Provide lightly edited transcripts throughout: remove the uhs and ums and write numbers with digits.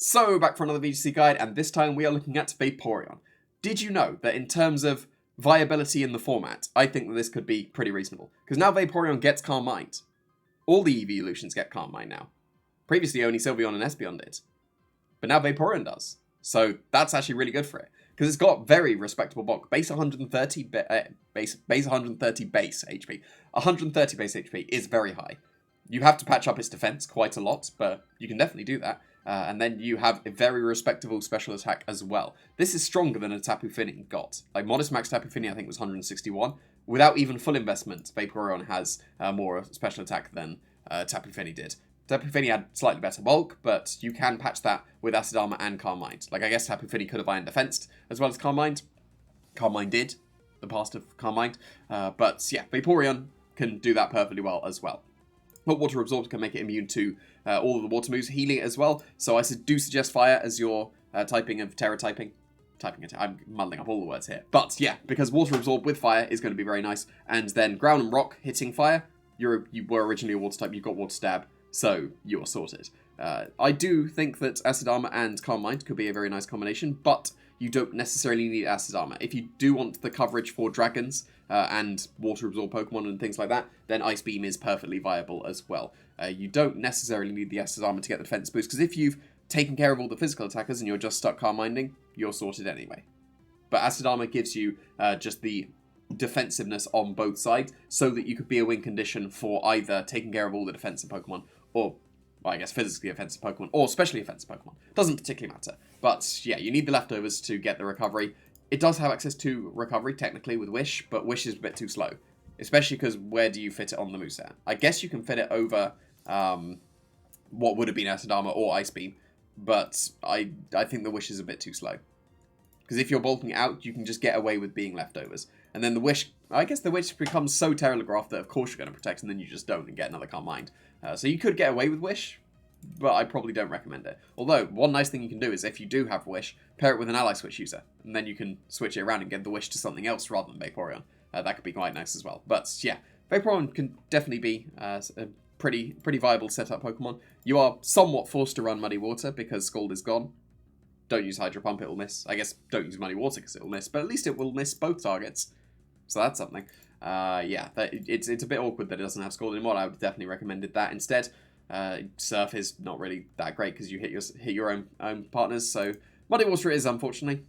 So, back for another VGC guide, and this time we are looking at Vaporeon. Did you know that in terms of viability in the format, I think that this could be pretty reasonable? Because now Vaporeon gets Calm Mind. All the evolutions get Calm Mind now. Previously, only Sylveon and Espeon did. But now Vaporeon does. So, that's actually really good for it. Because it's got very respectable bulk. Base 130 base 130 base HP. 130 base HP is very high. You have to patch up its defense quite a lot, but you can definitely do that. And then you have a very respectable special attack as well. This is stronger than a Tapu Fini got. Like, modest max Tapu Fini, I think, was 161. Without even full investment, Vaporeon has more special attack than Tapu Fini did. Tapu Fini had slightly better bulk, but you can patch that with Acid Armor and Calm Mind. Like, I guess Tapu Fini could have Iron Defensed as well as Calm Mind. Calm Mind did, the past of Calm Mind. But yeah, Vaporeon can do that perfectly well as well. But Water Absorb can make it immune to all of the water moves, healing it as well. So I do suggest Fire as your typing of Terra typing. I'm muddling up all the words here. But yeah, because Water Absorb with Fire is going to be very nice. And then Ground and Rock hitting Fire. You were originally a Water type, you've got Water Stab, so you're sorted. I do think that Acid Armor and Calm Mind could be a very nice combination, but you don't necessarily need Acid Armor. If you do want the coverage for dragons and Water Absorb Pokemon and things like that, then Ice Beam is perfectly viable as well. You don't necessarily need the Acid Armor to get the defense boost, because if you've taken care of all the physical attackers and you're just stuck Calm Minding, you're sorted anyway. But Acid Armor gives you just the defensiveness on both sides, so that you could be a win condition for either taking care of all the defensive Pokemon, or, well, I guess physically offensive Pokemon, or specially offensive Pokemon. Doesn't particularly matter. But yeah, you need the leftovers to get the recovery. It does have access to recovery, technically, with Wish, but Wish is a bit too slow. Especially because where do you fit it on the moveset? I guess you can fit it over what would have been Acid Armor or Ice Beam, but I think the Wish is a bit too slow. Because if you're bulking out, you can just get away with being leftovers. And then the Wish, I guess the Wish becomes so Telegraph that of course you're going to protect, and then you just don't and get another Calm Mind. So you could get away with Wish, but I probably don't recommend it. Although, one nice thing you can do is, if you do have Wish, pair it with an Ally Switch user, and then you can switch it around and get the Wish to something else rather than Vaporeon. That could be quite nice as well. But yeah, Vaporeon can definitely be a pretty viable setup Pokemon. You are somewhat forced to run Muddy Water because Scald is gone. Don't use Hydro Pump, it will miss. I guess don't use Muddy Water because it will miss, but at least it will miss both targets. So that's something. Yeah, it's a bit awkward that it doesn't have Scald anymore. I would definitely recommended that instead. Surf is not really that great because you hit your own partners, so Muddy Water it is, unfortunately.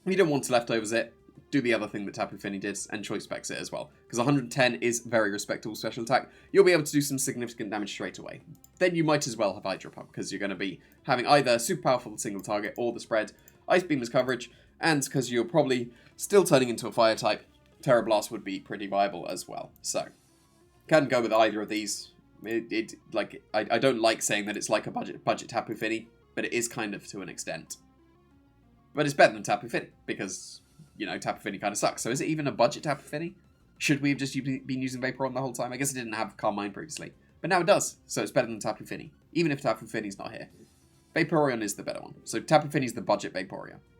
If you don't want to leftovers it, do the other thing that Tapu Fini did and choice specs it as well. Because 110 is very respectable special attack. You'll be able to do some significant damage straight away. Then you might as well have Hydro Pump, because you're going to be having either super powerful single target or the spread, Ice Beam as coverage, and because you're probably still turning into a fire type, Terra Blast would be pretty viable as well. So, can go with either of these. I don't like saying that it's like a budget Tapu Fini, but it is kind of to an extent. But it's better than Tapu Fini, because, you know, Tapu Fini kind of sucks. So is it even a budget Tapu Fini? Should we have just been using Vaporeon the whole time? I guess it didn't have Calm Mind previously. But now it does, so it's better than Tapu Fini. Even if Tapu Fini's not here. Vaporeon is the better one. So Tapu Fini's the budget Vaporeon.